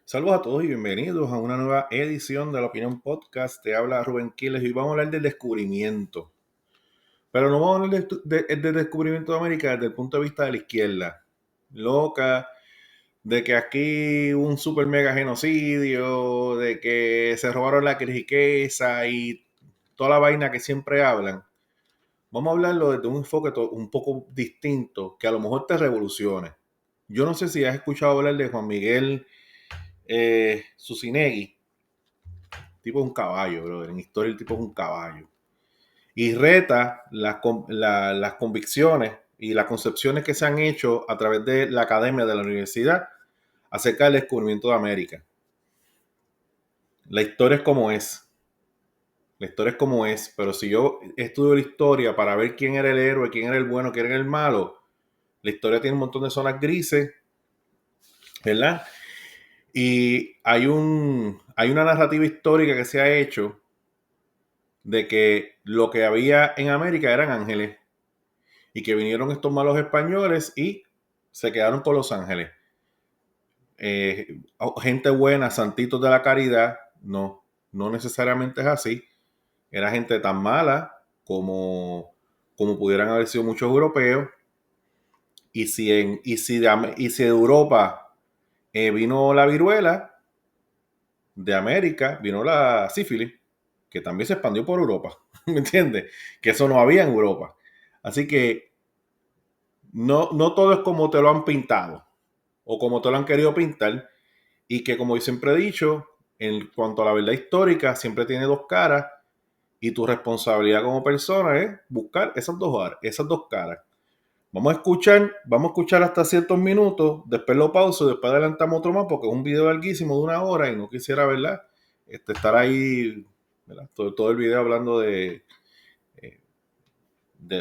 Saludos a todos y bienvenidos a una nueva edición de la Opinión Podcast. Te habla Rubén Quiles y hoy vamos a hablar del descubrimiento. Pero no vamos a hablar del descubrimiento de América desde el punto de vista de la izquierda. Loca, de que aquí hubo un super mega genocidio, de que se robaron la riqueza y toda la vaina que siempre hablan. Vamos a hablarlo desde un enfoque un poco distinto, que a lo mejor te revolucione. Yo no sé si has escuchado hablar de Juan Miguel Zucinegui. El tipo es un caballo, brother. En historia el tipo es un caballo. Y reta las convicciones y las concepciones que se han hecho a través de la academia de la universidad acerca del descubrimiento de América. La historia es como es. La historia es como es. Pero si yo estudio la historia para ver quién era el héroe, quién era el bueno, quién era el malo, la historia tiene un montón de zonas grises, ¿verdad? Y hay una narrativa histórica que se ha hecho de que lo que había en América eran ángeles y que vinieron estos malos españoles y se quedaron con los ángeles. Gente buena, santitos de la caridad, no necesariamente es así. Era gente tan mala como pudieran haber sido muchos europeos. Y si de Europa vino la viruela, de América vino la sífilis, que también se expandió por Europa. ¿Me entiendes? Que eso no había en Europa. Así que no todo es como te lo han pintado o como te lo han querido pintar, y que, como yo siempre he dicho, en cuanto a la verdad histórica, siempre tiene dos caras y tu responsabilidad como persona es buscar esas dos caras. Vamos a escuchar hasta ciertos minutos, después lo pauso, después adelantamos otro más porque es un video larguísimo de 1 hora y no quisiera, ¿verdad? Estar ahí, ¿verdad? Todo el video hablando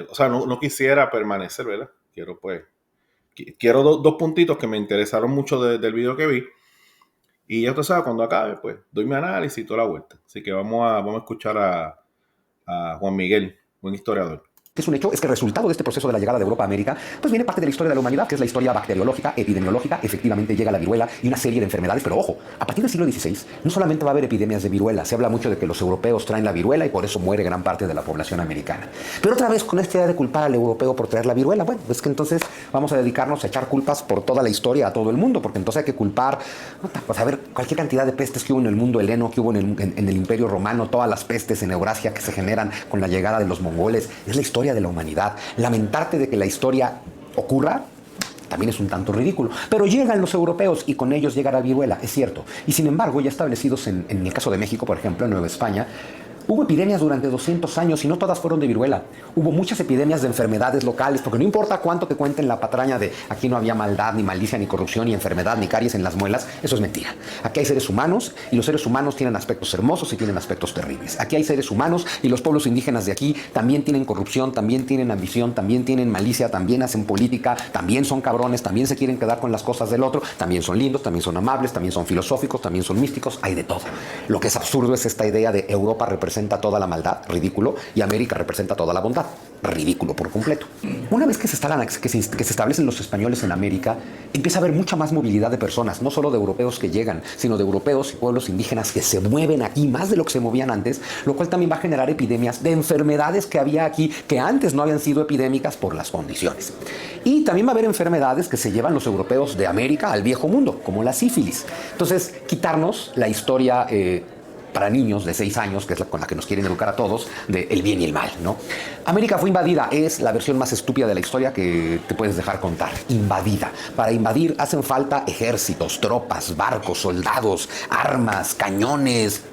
o sea, no quisiera permanecer, ¿verdad? Quiero dos puntitos que me interesaron mucho del video que vi. Y ya tú sabes, cuando acabe, pues doy mi análisis y toda la vuelta. Así que vamos a escuchar a Juan Miguel, buen historiador. Que es un hecho, es que el resultado de este proceso de la llegada de Europa a América, pues viene parte de la historia de la humanidad, que es la historia bacteriológica, epidemiológica. Efectivamente llega la viruela y una serie de enfermedades, pero ojo, a partir del siglo XVI no solamente va a haber epidemias de viruela, se habla mucho de que los europeos traen la viruela y por eso muere gran parte de la población americana. Pero otra vez con esta idea de culpar al europeo por traer la viruela, bueno, es que entonces vamos a dedicarnos a echar culpas por toda la historia a todo el mundo, porque entonces hay que culpar, pues a ver, cualquier cantidad de pestes que hubo en el mundo heleno, que hubo en el Imperio Romano, todas las pestes en Eurasia que se generan con la llegada de los mongoles, es la historia de la humanidad. Lamentarte de que la historia ocurra también es un tanto ridículo. Pero llegan los europeos y con ellos llega la viruela, es cierto. Y sin embargo, ya establecidos en el caso de México, por ejemplo, en Nueva España, hubo epidemias durante 200 años y no todas fueron de viruela. Hubo muchas epidemias de enfermedades locales, porque no importa cuánto te cuenten la patraña de aquí no había maldad, ni malicia, ni corrupción, ni enfermedad, ni caries en las muelas, eso es mentira. Aquí hay seres humanos y los seres humanos tienen aspectos hermosos y tienen aspectos terribles. Aquí hay seres humanos y los pueblos indígenas de aquí también tienen corrupción, también tienen ambición, también tienen malicia, también hacen política, también son cabrones, también se quieren quedar con las cosas del otro, también son lindos, también son amables, también son filosóficos, también son místicos, hay de todo. Lo que es absurdo es esta idea de Europa representa toda la maldad, ridículo, y América representa toda la bondad, ridículo por completo. Una vez que se establecen los españoles en América, empieza a haber mucha más movilidad de personas, no solo de europeos que llegan, sino de europeos y pueblos indígenas que se mueven aquí más de lo que se movían antes, lo cual también va a generar epidemias de enfermedades que había aquí que antes no habían sido epidémicas por las condiciones. Y también va a haber enfermedades que se llevan los europeos de América al viejo mundo, como la sífilis. Entonces, quitarnos la historia para niños de 6 años, que es con la que nos quieren educar a todos, de el bien y el mal, ¿no? América fue invadida, es la versión más estúpida de la historia que te puedes dejar contar. Invadida. Para invadir hacen falta ejércitos, tropas, barcos, soldados, armas, cañones.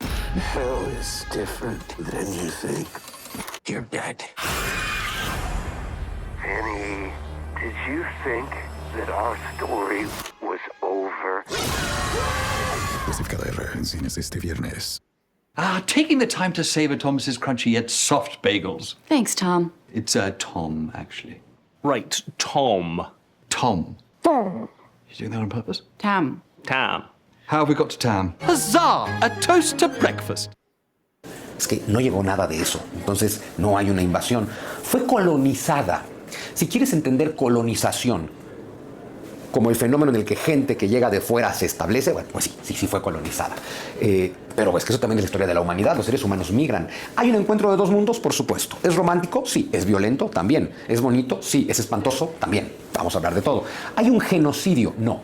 Hell is different than you think. You're dead. Annie, did you think that our story was over? Clasificada R en cines este viernes. Taking the time to savor Thomas's crunchy yet soft bagels. Thanks, Tom. It's Tom, actually. Right, Tom. Tom. You doing that on purpose? Tom. Tam. How have we got to town? Huzzah! A toast to breakfast. Es que no llegó nada de eso, entonces no hay una invasión. Fue colonizada. Si quieres entender colonización como el fenómeno en el que gente que llega de fuera se establece, bueno, pues sí fue colonizada. Pero es que eso también es la historia de la humanidad, los seres humanos migran. ¿Hay un encuentro de dos mundos? Por supuesto. ¿Es romántico? Sí. ¿Es violento? También. ¿Es bonito? Sí. ¿Es espantoso? También. Vamos a hablar de todo. ¿Hay un genocidio? No.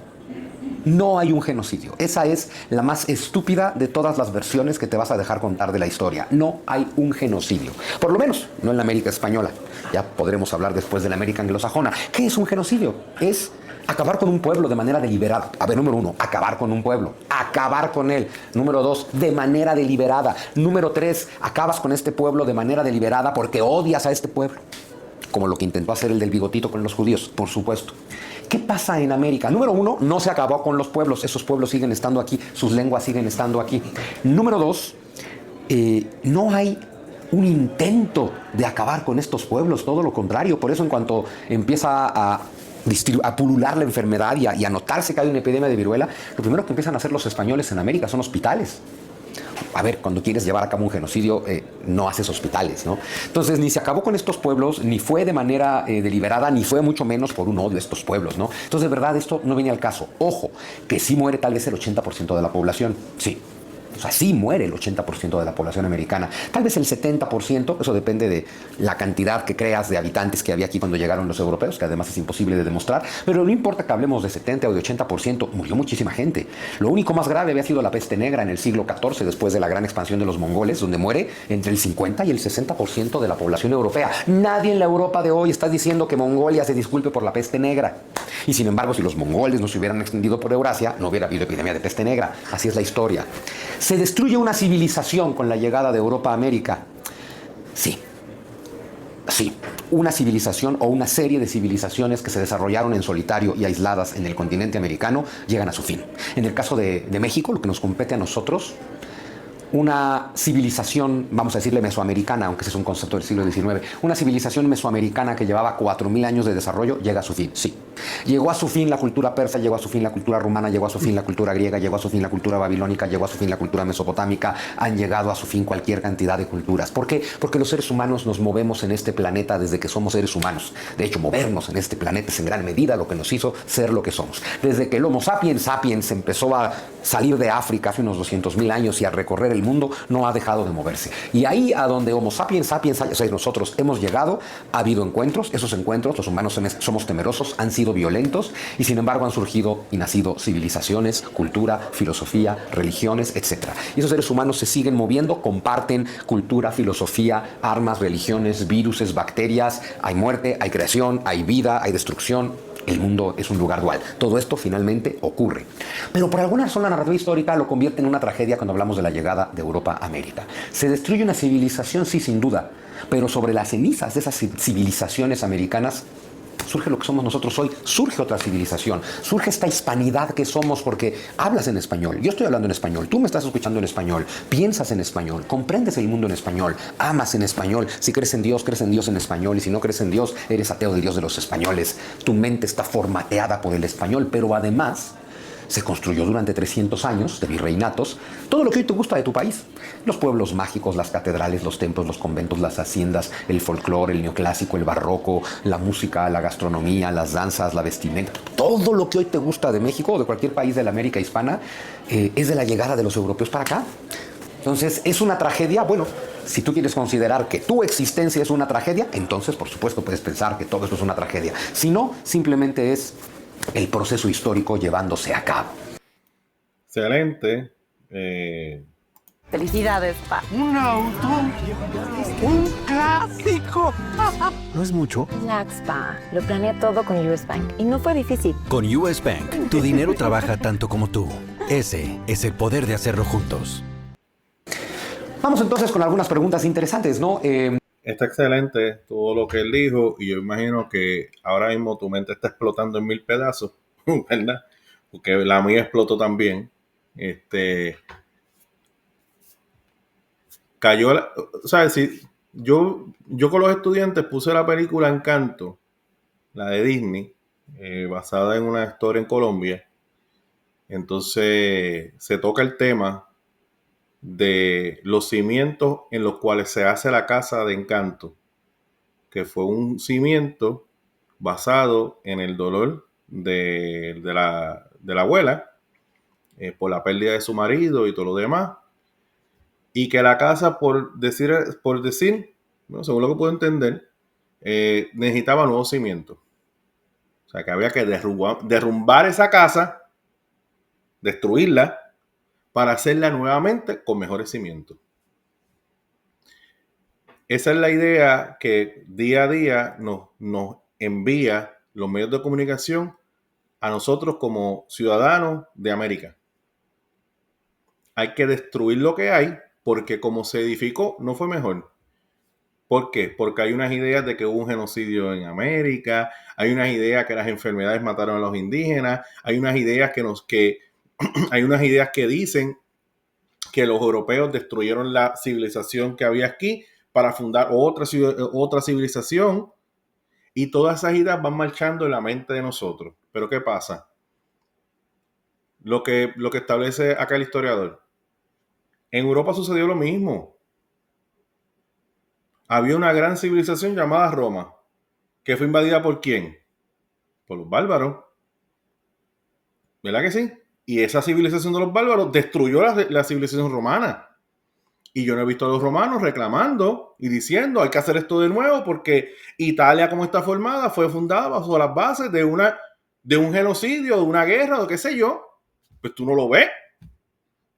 No hay un genocidio. Esa es la más estúpida de todas las versiones que te vas a dejar contar de la historia. No hay un genocidio. Por lo menos, no en la América española. Ya podremos hablar después de la América anglosajona. ¿Qué es un genocidio? Es acabar con un pueblo de manera deliberada. A ver, número 1, acabar con un pueblo. Acabar con él. Número 2, de manera deliberada. Número 3, acabas con este pueblo de manera deliberada porque odias a este pueblo. Como lo que intentó hacer el del bigotito con los judíos, por supuesto. ¿Qué pasa en América? Número 1, no se acabó con los pueblos. Esos pueblos siguen estando aquí, sus lenguas siguen estando aquí. Número 2, no hay un intento de acabar con estos pueblos, todo lo contrario. Por eso en cuanto empieza a pulular la enfermedad y a notarse que hay una epidemia de viruela, lo primero que empiezan a hacer los españoles en América son hospitales. A ver, cuando quieres llevar a cabo un genocidio, no haces hospitales, ¿no? Entonces, ni se acabó con estos pueblos, ni fue de manera deliberada, ni fue mucho menos por un odio a estos pueblos, ¿no? Entonces, de verdad, esto no viene al caso. Ojo, que sí muere tal vez el 80% de la población, sí. O sea, sí muere el 80% de la población americana. Tal vez el 70%, eso depende de la cantidad que creas de habitantes que había aquí cuando llegaron los europeos, que además es imposible de demostrar. Pero no importa que hablemos de 70 o de 80%, murió muchísima gente. Lo único más grave había sido la peste negra en el siglo XIV, después de la gran expansión de los mongoles, donde muere entre el 50 y el 60% de la población europea. Nadie en la Europa de hoy está diciendo que Mongolia se disculpe por la peste negra. Y sin embargo, si los mongoles no se hubieran extendido por Eurasia, no hubiera habido epidemia de peste negra. Así es la historia. ¿Se destruye una civilización con la llegada de Europa a América? Sí. Sí. Una civilización o una serie de civilizaciones que se desarrollaron en solitario y aisladas en el continente americano llegan a su fin. En el caso de México, lo que nos compete a nosotros, una civilización, vamos a decirle mesoamericana, aunque ese es un concepto del siglo XIX, una civilización mesoamericana que llevaba 4.000 años de desarrollo, llega a su fin, sí. Llegó a su fin la cultura persa, llegó a su fin la cultura rumana, llegó a su fin la cultura griega, llegó a su fin la cultura babilónica, llegó a su fin la cultura mesopotámica, han llegado a su fin cualquier cantidad de culturas. ¿Por qué? Porque los seres humanos nos movemos en este planeta desde que somos seres humanos. De hecho, movernos en este planeta es en gran medida lo que nos hizo ser lo que somos. Desde que el Homo sapiens sapiens empezó a salir de África hace unos 200.000 años y a recorrer el mundo, no ha dejado de moverse. Y ahí a donde Homo sapiens sapiens, o sea, nosotros hemos llegado, ha habido encuentros. Esos encuentros, los humanos somos temerosos, han sido violentos y sin embargo han surgido y nacido civilizaciones, cultura, filosofía, religiones, etc. Y esos seres humanos se siguen moviendo, comparten cultura, filosofía, armas, religiones, viruses, bacterias, hay muerte, hay creación, hay vida, hay destrucción. El mundo es un lugar dual. Todo esto finalmente ocurre. Pero por alguna razón la narrativa histórica lo convierte en una tragedia cuando hablamos de la llegada de Europa a América. ¿Se destruye una civilización? Sí, sin duda. Pero sobre las cenizas de esas civilizaciones americanas surge lo que somos nosotros hoy, surge otra civilización, surge esta hispanidad que somos porque hablas en español, yo estoy hablando en español, tú me estás escuchando en español, piensas en español, comprendes el mundo en español, amas en español, si crees en Dios en español y si no crees en Dios, eres ateo del Dios de los españoles, tu mente está formateada por el español, pero además se construyó durante 300 años de virreinatos todo lo que hoy te gusta de tu país. Los pueblos mágicos, las catedrales, los templos, los conventos, las haciendas, el folclore, el neoclásico, el barroco, la música, la gastronomía, las danzas, la vestimenta. Todo lo que hoy te gusta de México o de cualquier país de la América hispana es de la llegada de los europeos para acá. Entonces, ¿es una tragedia? Bueno, si tú quieres considerar que tu existencia es una tragedia, entonces, por supuesto, puedes pensar que todo esto es una tragedia. Si no, simplemente es el proceso histórico llevándose a cabo. Excelente. Felicidades, pa. Un auto. Un clásico. ¿No es mucho? Relax, pa. Lo planeé todo con US Bank y no fue difícil. Con US Bank, tu dinero trabaja tanto como tú. Ese es el poder de hacerlo juntos. Vamos entonces con algunas preguntas interesantes, ¿no? Está excelente todo lo que él dijo y yo imagino que ahora mismo tu mente está explotando en 1000 pedazos, ¿verdad? Porque la mía explotó también. Cayó, ¿sabes? Si yo con los estudiantes puse la película Encanto, la de Disney, basada en una historia en Colombia. Entonces se toca el tema de los cimientos en los cuales se hace la casa de Encanto, que fue un cimiento basado en el dolor de la abuela, por la pérdida de su marido y todo lo demás, y que la casa, por decir, ¿no? Según lo que puedo entender, necesitaba nuevos cimientos. O sea, que había que derrumbar esa casa, destruirla, para hacerla nuevamente con mejores cimientos. Esa es la idea que día a día nos envía los medios de comunicación a nosotros como ciudadanos de América. Hay que destruir lo que hay porque como se edificó no fue mejor. ¿Por qué? Porque hay unas ideas de que hubo un genocidio en América, hay unas ideas que las enfermedades mataron a los indígenas, hay unas ideas hay unas ideas que dicen que los europeos destruyeron la civilización que había aquí para fundar otra civilización, y todas esas ideas van marchando en la mente de nosotros. Pero ¿qué pasa? Lo que establece acá el historiador. En Europa sucedió lo mismo. Había una gran civilización llamada Roma, que fue invadida ¿por quién? Por los bárbaros. ¿Verdad que sí? Y esa civilización de los bárbaros destruyó la civilización romana. Y yo no he visto a los romanos reclamando y diciendo hay que hacer esto de nuevo porque Italia, como está formada, fue fundada bajo las bases de un genocidio, de una guerra, o qué sé yo. Pues tú no lo ves.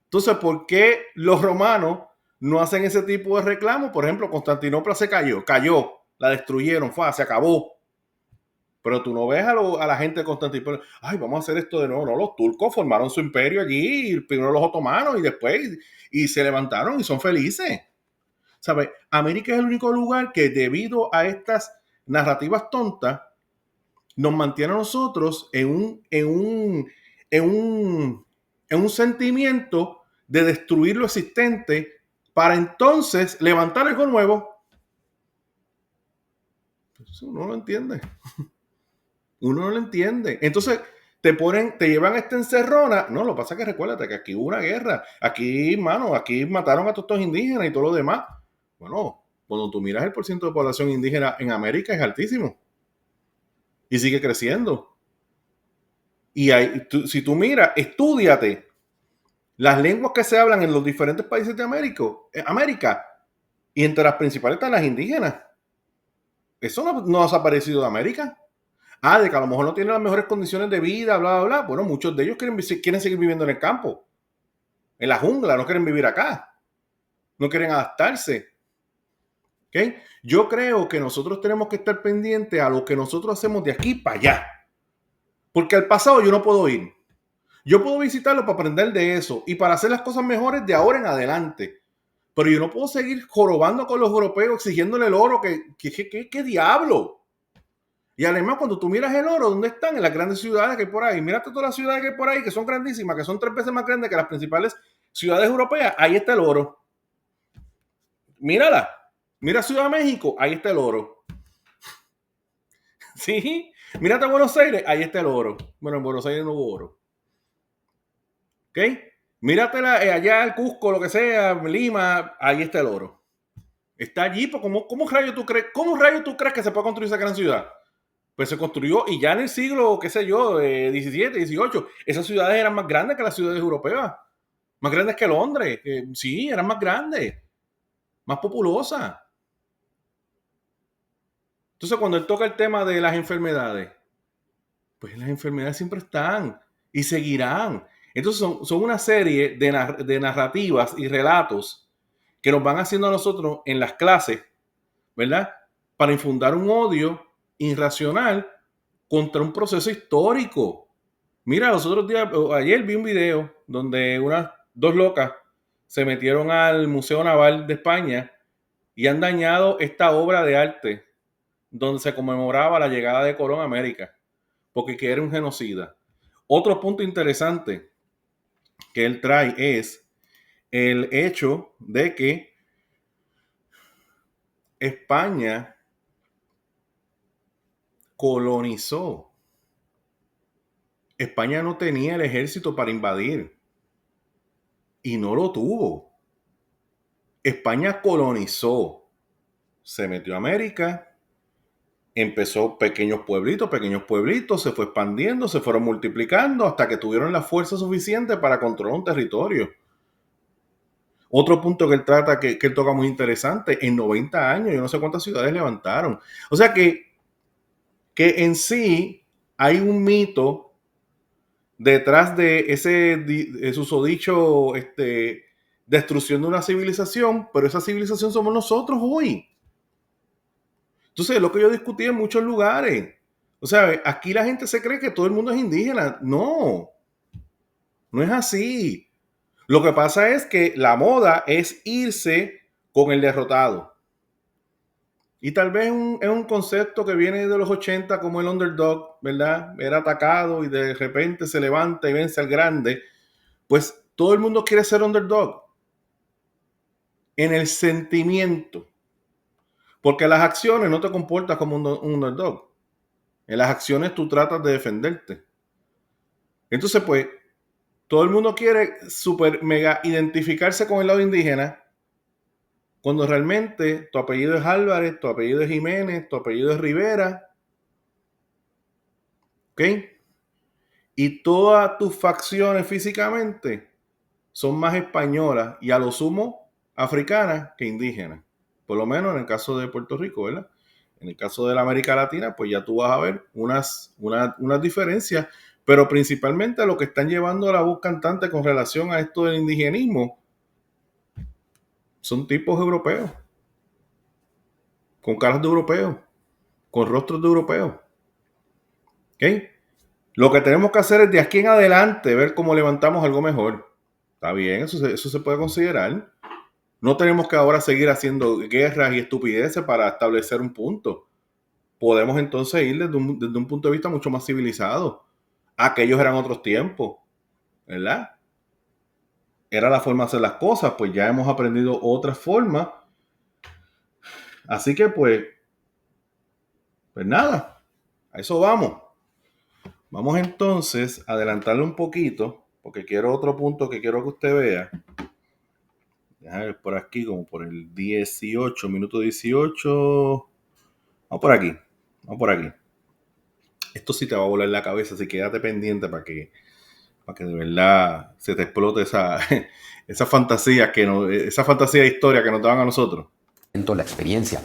Entonces, ¿por qué los romanos no hacen ese tipo de reclamo? Por ejemplo, Constantinopla se cayó, la destruyeron, se acabó. Pero tú no ves a la gente de Constantinopla, ay, vamos a hacer esto de nuevo. No, los turcos formaron su imperio allí, primero los otomanos y después, y se levantaron y son felices. ¿Sabes? América es el único lugar que debido a estas narrativas tontas nos mantiene a nosotros en un sentimiento de destruir lo existente para entonces levantar algo nuevo. Eso uno no lo entiende. Uno no lo entiende. Entonces te llevan a esta encerrona. No, lo que pasa es que recuérdate que aquí hubo una guerra. Aquí, aquí mataron a todos estos indígenas y todo lo demás. Bueno, cuando tú miras el porcentaje de población indígena en América es altísimo. Y sigue creciendo. Y si tú miras, estúdiate las lenguas que se hablan en los diferentes países de América. Y entre las principales están las indígenas. Eso no ha desaparecido de América. De que a lo mejor no tienen las mejores condiciones de vida, bla, bla, bla. Bueno, muchos de ellos quieren seguir viviendo en el campo, en la jungla, no quieren vivir acá. No quieren adaptarse. ¿Okay? Yo creo que nosotros tenemos que estar pendientes a lo que nosotros hacemos de aquí para allá. Porque al pasado yo no puedo ir. Yo puedo visitarlo para aprender de eso y para hacer las cosas mejores de ahora en adelante. Pero yo no puedo seguir jorobando con los europeos exigiéndole el oro. ¿Qué diablo? Y además, cuando tú miras el oro, ¿dónde están? En las grandes ciudades que hay por ahí. Mírate todas las ciudades que hay por ahí, que son grandísimas, que son 3 veces más grandes que las principales ciudades europeas. Ahí está el oro. Mírala. Mira Ciudad de México, ahí está el oro. Sí. Mírate Buenos Aires, ahí está el oro. Bueno, en Buenos Aires no hubo oro. ¿Ok? Míratela allá el Cusco, lo que sea, Lima, ahí está el oro. Está allí, pues, ¿cómo rayo tú crees que se puede construir esa gran ciudad? Pues se construyó y ya en el siglo, qué sé yo, 17, 18, esas ciudades eran más grandes que las ciudades europeas. Más grandes que Londres. Sí, eran más grandes. Más populosas. Entonces, cuando él toca el tema de las enfermedades, pues las enfermedades siempre están y seguirán. Entonces, son una serie de narrativas y relatos que nos van haciendo a nosotros en las clases, ¿verdad? Para infundar un odio irracional contra un proceso histórico. Mira, ayer vi un video donde unas 2 locas se metieron al Museo Naval de España y han dañado esta obra de arte donde se conmemoraba la llegada de Colón a América, porque que era un genocida. Otro punto interesante que él trae es el hecho de que España colonizó. España no tenía el ejército para invadir y no lo tuvo. España colonizó, se metió a América, empezó pequeños pueblitos, se fue expandiendo, se fueron multiplicando hasta que tuvieron la fuerza suficiente para controlar un territorio. Otro punto que él trata, que él toca muy interesante, en 90 años, yo no sé cuántas ciudades levantaron. O sea que en sí hay un mito detrás de ese susodicho destrucción de una civilización, pero esa civilización somos nosotros hoy. Entonces, es lo que yo discutí en muchos lugares. O sea, aquí la gente se cree que todo el mundo es indígena. No, no es así. Lo que pasa es que la moda es irse con el derrotado. Y tal vez es un concepto que viene de los 80 como el underdog, ¿verdad? Era atacado y de repente se levanta y vence al grande. Pues todo el mundo quiere ser underdog. En el sentimiento. Porque las acciones no te comportas como un underdog. En las acciones tú tratas de defenderte. Entonces, pues, todo el mundo quiere super mega identificarse con el lado indígena, cuando realmente tu apellido es Álvarez, tu apellido es Jiménez, tu apellido es Rivera. ¿Ok? Y todas tus facciones físicamente son más españolas y a lo sumo africanas que indígenas. Por lo menos en el caso de Puerto Rico, ¿verdad? En el caso de la América Latina, pues ya tú vas a ver unas diferencias, pero principalmente lo que están llevando a la voz cantante con relación a esto del indigenismo son tipos europeos, con caras de europeos, con rostros de europeos. ¿Ok? Lo que tenemos que hacer es de aquí en adelante ver cómo levantamos algo mejor. Está bien, eso se puede considerar. No tenemos que ahora seguir haciendo guerras y estupideces para establecer un punto. Podemos entonces ir desde un punto de vista mucho más civilizado. Aquellos eran otros tiempos, ¿verdad? Era la forma de hacer las cosas, pues ya hemos aprendido otras formas. Así que pues nada, a eso vamos. Vamos entonces a adelantarle un poquito, porque quiero otro punto que quiero que usted vea. Déjame ver por aquí, como por el 18, minuto 18. Vamos por aquí. Esto sí te va a volar la cabeza, así que quédate pendiente para que de verdad se te explote esa fantasía de historia que nos daban a nosotros. La experiencia.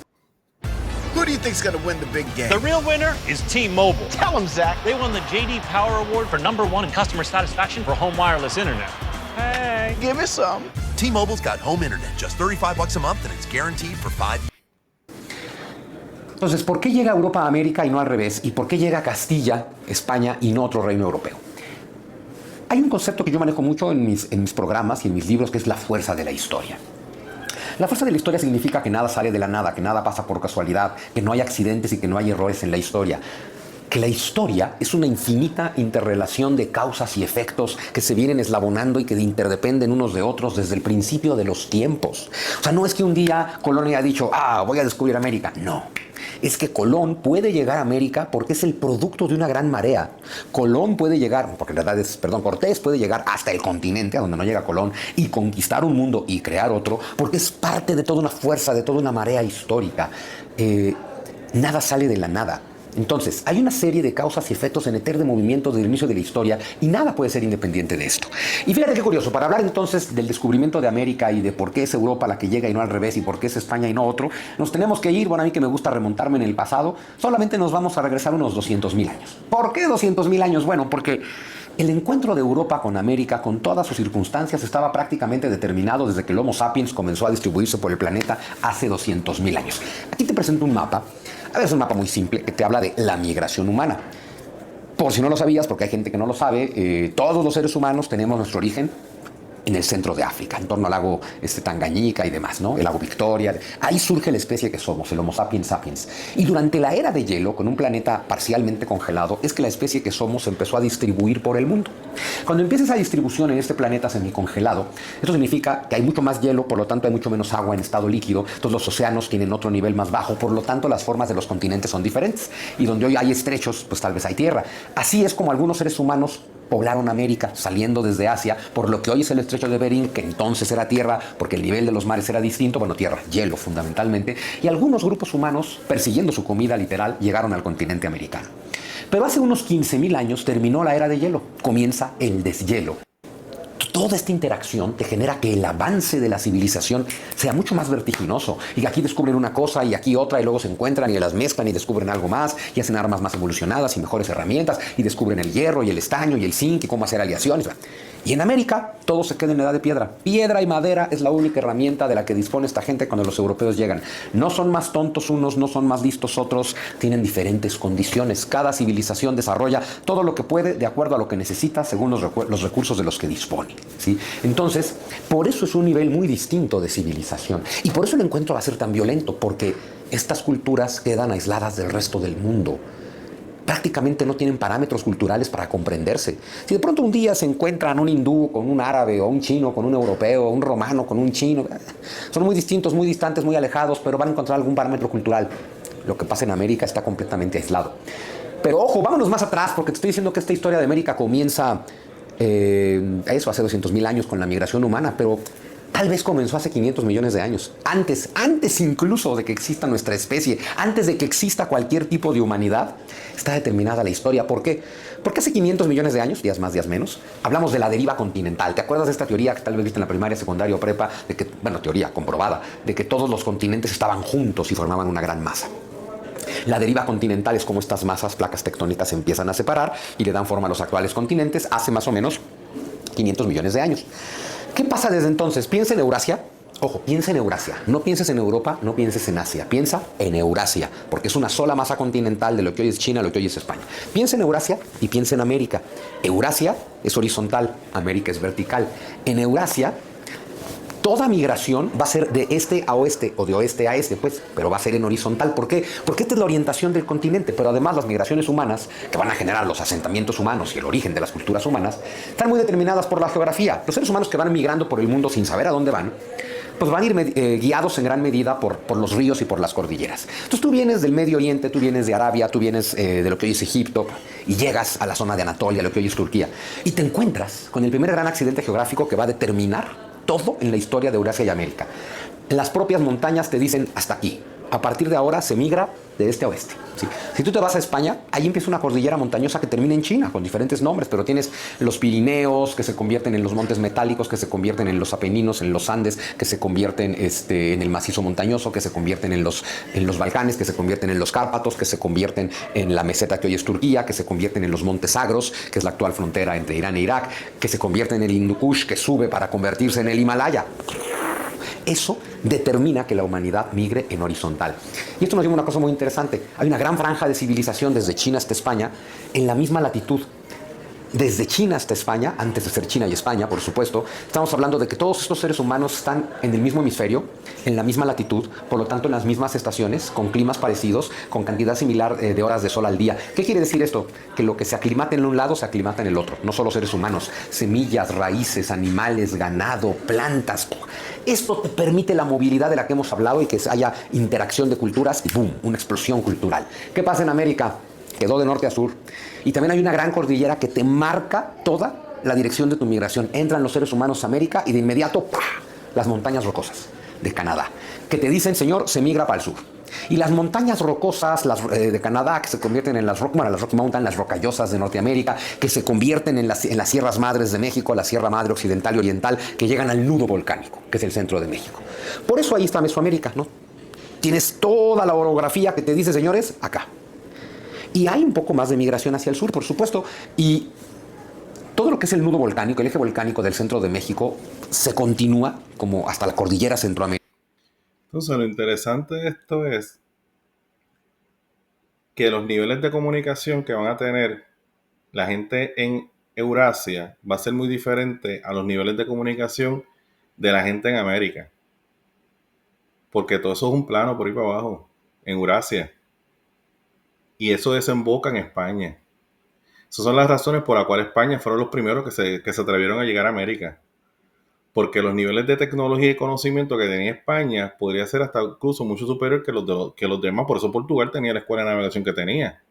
Who do you think's gonna win the big game? The real winner is T-Mobile. Tell them, Zach. They won the J.D. Power Award for #1 in customer satisfaction for home wireless internet. Hey, give me some. T-Mobile's got home internet, just $35 a month, and it's guaranteed for 5 years. Entonces, ¿por qué llega Europa a América y no al revés? ¿Y por qué llega Castilla, España y no otro reino europeo? Hay un concepto que yo manejo mucho en mis programas y en mis libros, que es la fuerza de la historia. La fuerza de la historia significa que nada sale de la nada, que nada pasa por casualidad, que no hay accidentes y que no hay errores en la historia. Que la historia es una infinita interrelación de causas y efectos que se vienen eslabonando y que interdependen unos de otros desde el principio de los tiempos. O sea, no es que un día Colón haya dicho, voy a descubrir América. No. Es que Colón puede llegar a América porque es el producto de una gran marea. Colón puede llegar, porque en verdad Cortés puede llegar hasta el continente, a donde no llega Colón, y conquistar un mundo y crear otro, porque es parte de toda una fuerza, de toda una marea histórica. Nada sale de la nada. Entonces, hay una serie de causas y efectos en eterno movimiento desde el inicio de la historia y nada puede ser independiente de esto. Y fíjate qué curioso, para hablar entonces del descubrimiento de América y de por qué es Europa la que llega y no al revés y por qué es España y no otro, nos tenemos que ir, bueno, a mí que me gusta remontarme en el pasado, solamente nos vamos a regresar unos 200,000 años. ¿Por qué 200,000 años? Bueno, porque el encuentro de Europa con América, con todas sus circunstancias, estaba prácticamente determinado desde que el Homo sapiens comenzó a distribuirse por el planeta hace 200,000 años. Aquí te presento un mapa. A ver, es un mapa muy simple que te habla de la migración humana. Por si no lo sabías, porque hay gente que no lo sabe, todos los seres humanos tenemos nuestro origen en el centro de África, en torno al lago Tangañika y demás, ¿no? El lago Victoria. Ahí surge la especie que somos, el Homo sapiens sapiens. Y durante la era de hielo, con un planeta parcialmente congelado, es que la especie que somos se empezó a distribuir por el mundo. Cuando empieza esa distribución en este planeta semicongelado, esto significa que hay mucho más hielo, por lo tanto hay mucho menos agua en estado líquido, entonces los océanos tienen otro nivel más bajo, por lo tanto las formas de los continentes son diferentes. Y donde hoy hay estrechos, pues tal vez hay tierra. Así es como algunos seres humanos poblaron América saliendo desde Asia por lo que hoy es el estrecho de Bering, que entonces era tierra porque el nivel de los mares era distinto, bueno, tierra, hielo fundamentalmente, y algunos grupos humanos, persiguiendo su comida literal, llegaron al continente americano. Pero hace unos 15.000 años terminó la era de hielo, comienza el deshielo. Toda esta interacción te genera que el avance de la civilización sea mucho más vertiginoso. Y aquí descubren una cosa y aquí otra y luego se encuentran y las mezclan y descubren algo más y hacen armas más evolucionadas y mejores herramientas y descubren el hierro y el estaño y el zinc y cómo hacer aleaciones. Y en América todo se queda en la edad de piedra. Piedra y madera es la única herramienta de la que dispone esta gente cuando los europeos llegan. No son más tontos unos, no son más listos otros, tienen diferentes condiciones. Cada civilización desarrolla todo lo que puede de acuerdo a lo que necesita según los recursos de los que dispone, ¿sí? Entonces, por eso es un nivel muy distinto de civilización. Y por eso el encuentro va a ser tan violento, porque estas culturas quedan aisladas del resto del mundo. Prácticamente no tienen parámetros culturales para comprenderse. Si de pronto un día se encuentran un hindú con un árabe, o un chino con un europeo, o un romano con un chino, son muy distintos, muy distantes, muy alejados, pero van a encontrar algún parámetro cultural. Lo que pasa en América está completamente aislado. Pero ojo, vámonos más atrás, porque te estoy diciendo que esta historia de América comienza hace 200.000 años con la migración humana, pero tal vez comenzó hace 500 millones de años. Antes incluso de que exista nuestra especie, antes de que exista cualquier tipo de humanidad, está determinada la historia. ¿Por qué? Porque hace 500 millones de años, días más, días menos, hablamos de la deriva continental. ¿Te acuerdas de esta teoría que tal vez viste en la primaria, secundaria o prepa? De que, bueno, teoría comprobada, de que todos los continentes estaban juntos y formaban una gran masa. La deriva continental es como estas masas, placas tectónicas, se empiezan a separar y le dan forma a los actuales continentes hace más o menos 500 millones de años. ¿Qué pasa desde entonces? Piensa en Eurasia. Ojo, piensa en Eurasia. No pienses en Europa, no pienses en Asia. Piensa en Eurasia, porque es una sola masa continental de lo que hoy es China, lo que hoy es España. Piensa en Eurasia y piensa en América. Eurasia es horizontal, América es vertical. En Eurasia, toda migración va a ser de este a oeste o de oeste a este, pues, pero va a ser en horizontal. ¿Por qué? Porque esta es la orientación del continente, pero además las migraciones humanas que van a generar los asentamientos humanos y el origen de las culturas humanas están muy determinadas por la geografía. Los seres humanos que van migrando por el mundo sin saber a dónde van, pues van a ir guiados en gran medida por los ríos y por las cordilleras. Entonces tú vienes del Medio Oriente, tú vienes de Arabia, tú vienes de lo que hoy es Egipto y llegas a la zona de Anatolia, lo que hoy es Turquía, y te encuentras con el primer gran accidente geográfico que va a determinar todo en la historia de Eurasia y América. Las propias montañas te dicen hasta aquí. A partir de ahora se migra de este a oeste. ¿Sí? Si tú te vas a España, ahí empieza una cordillera montañosa que termina en China, con diferentes nombres, pero tienes los Pirineos, que se convierten en los montes metálicos, que se convierten en los Apeninos, en los Andes, que se convierten en el macizo montañoso, que se convierten en los Balcanes, que se convierten en los Cárpatos, que se convierten en la meseta que hoy es Turquía, que se convierten en los montes Sagros, que es la actual frontera entre Irán e Irak, que se convierten en el Hindu Kush, que sube para convertirse en el Himalaya. Eso determina que la humanidad migre en horizontal. Y esto nos lleva a una cosa muy interesante. Hay una gran franja de civilización desde China hasta España en la misma latitud. Desde China hasta España, antes de ser China y España, por supuesto, estamos hablando de que todos estos seres humanos están en el mismo hemisferio, en la misma latitud, por lo tanto en las mismas estaciones, con climas parecidos, con cantidad similar de horas de sol al día. ¿Qué quiere decir esto? Que lo que se aclimata en un lado se aclimata en el otro. No solo seres humanos, semillas, raíces, animales, ganado, plantas. Esto te permite la movilidad de la que hemos hablado y que haya interacción de culturas y ¡boom! Una explosión cultural. ¿Qué pasa en América? Quedó de norte a sur. Y también hay una gran cordillera que te marca toda la dirección de tu migración. Entran los seres humanos a América y de inmediato, ¡pah!, las montañas rocosas de Canadá, que te dicen, señor, se migra para el sur. Y las montañas rocosas de Canadá, que se convierten en las Rocky Mountain, las rocallosas de Norteamérica, que se convierten en las sierras madres de México, la Sierra Madre Occidental y Oriental, que llegan al nudo volcánico, que es el centro de México. Por eso ahí está Mesoamérica, ¿no? Tienes toda la orografía que te dice, señores, acá. Y hay un poco más de migración hacia el sur, por supuesto, y todo lo que es el nudo volcánico, el eje volcánico del centro de México, se continúa como hasta la cordillera centroamericana. Entonces, lo interesante de esto es que los niveles de comunicación que van a tener la gente en Eurasia va a ser muy diferente a los niveles de comunicación de la gente en América. Porque todo eso es un plano por ahí para abajo, en Eurasia. Y eso desemboca en España. Esas son las razones por las cuales España fueron los primeros que se atrevieron a llegar a América. Porque los niveles de tecnología y conocimiento que tenía España podría ser hasta incluso mucho superior que los demás. Por eso Portugal tenía la escuela de navegación que tenía.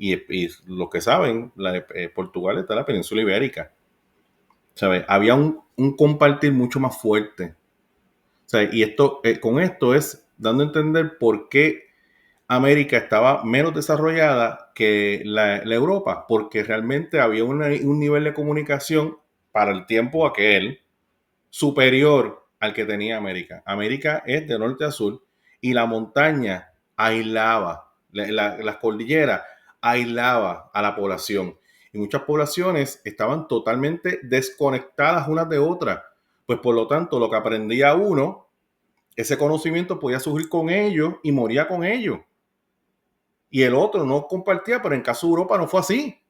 Y los que saben, Portugal está en la península ibérica. ¿Sabes? Había un compartir mucho más fuerte. ¿Sabes? Y esto, con esto es dando a entender por qué América estaba menos desarrollada que la Europa, porque realmente había un nivel de comunicación para el tiempo aquel superior al que tenía América. América es de norte a sur y la montaña aislaba, las cordilleras aislaba a la población. Y muchas poblaciones estaban totalmente desconectadas unas de otras. Pues por lo tanto, lo que aprendía uno, ese conocimiento podía surgir con ellos y moría con ellos. Y el otro no compartía, pero en caso de Europa no fue así.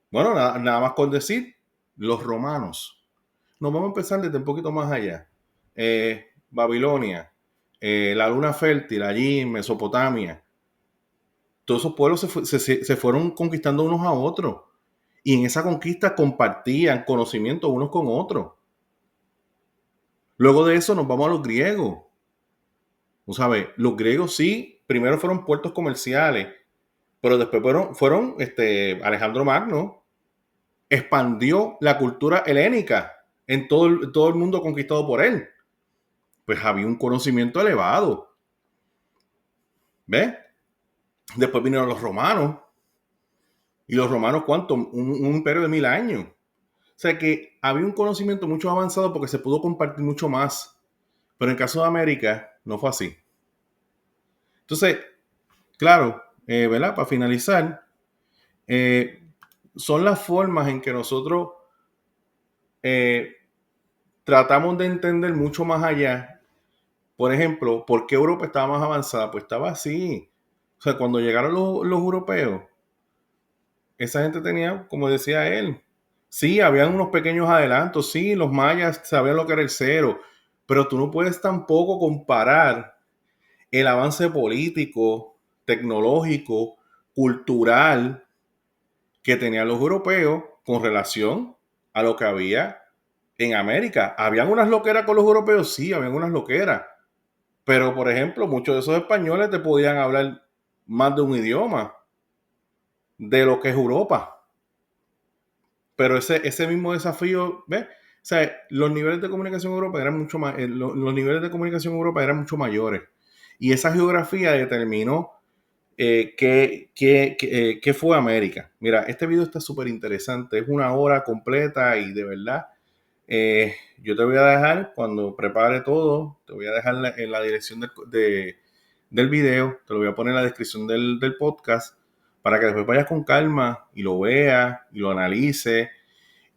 Bueno, nada más con decir, los romanos. Nos vamos a empezar desde un poquito más allá. Babilonia, la luna fértil, allí en Mesopotamia. Todos esos pueblos se fueron conquistando unos a otros. Y en esa conquista compartían conocimiento unos con otros. Luego de eso nos vamos a los griegos. ¿No sabes? Los griegos sí, primero fueron puertos comerciales, pero después fueron Alejandro Magno expandió la cultura helénica en todo el mundo conquistado por él. Pues había un conocimiento elevado. ¿Ves? Después vinieron los romanos. ¿Y los romanos cuánto? Un imperio de 1000 años. O sea que había un conocimiento mucho avanzado porque se pudo compartir mucho más. Pero en el caso de América no fue así. Entonces, claro, ¿verdad? Para finalizar, son las formas en que nosotros tratamos de entender mucho más allá. Por ejemplo, ¿por qué Europa estaba más avanzada? Pues estaba así. O sea, cuando llegaron los europeos, esa gente tenía, como decía él, sí, habían unos pequeños adelantos, sí, los mayas sabían lo que era el cero, pero tú no puedes tampoco comparar el avance político, tecnológico, cultural que tenían los europeos con relación a lo que había en América. ¿Habían unas loqueras con los europeos? Sí, habían unas loqueras. Pero, por ejemplo, muchos de esos españoles te podían hablar más de un idioma de lo que es Europa. Pero ese mismo desafío, ¿ves? O sea, los niveles de comunicación en Europa eran mucho más, los niveles de comunicación en Europa eran mucho mayores. Y esa geografía determinó qué fue América. Mira, este video está súper interesante. Es 1 hora completa y de verdad, yo te voy a dejar, cuando prepare todo, te voy a dejar en la dirección del video, te lo voy a poner en la descripción del podcast, para que después vayas con calma y lo veas y lo analices.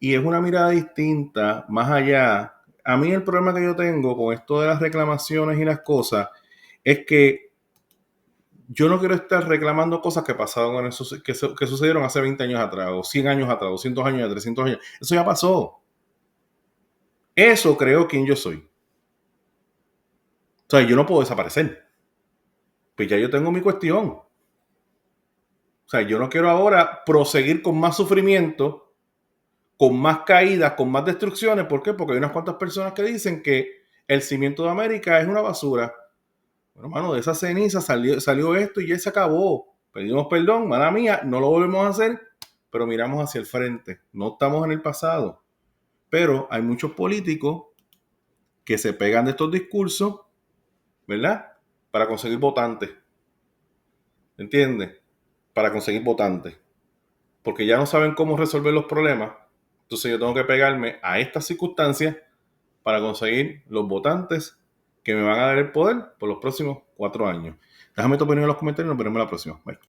Y es una mirada distinta, más allá. A mí el problema que yo tengo con esto de las reclamaciones y las cosas es que yo no quiero estar reclamando cosas que pasaron que sucedieron hace 20 años atrás, o 100 años atrás, 200 años atrás, 300 años. Eso ya pasó. Eso creo quien yo soy. O sea, yo no puedo desaparecer. Pues ya yo tengo mi cuestión. O sea, yo no quiero ahora proseguir con más sufrimiento, con más caídas, con más destrucciones. ¿Por qué? Porque hay unas cuantas personas que dicen que el cimiento de América es una basura. Bueno, hermano, de esa ceniza salió esto y ya se acabó. Pedimos perdón, mala mía, no lo volvemos a hacer, pero miramos hacia el frente. No estamos en el pasado. Pero hay muchos políticos que se pegan de estos discursos, ¿verdad? Para conseguir votantes. ¿Entiendes? Para conseguir votantes. Porque ya no saben cómo resolver los problemas. Entonces yo tengo que pegarme a estas circunstancias para conseguir los votantes que me van a dar el poder por los próximos 4 años. Déjame tu opinión en los comentarios y nos veremos la próxima. Bye.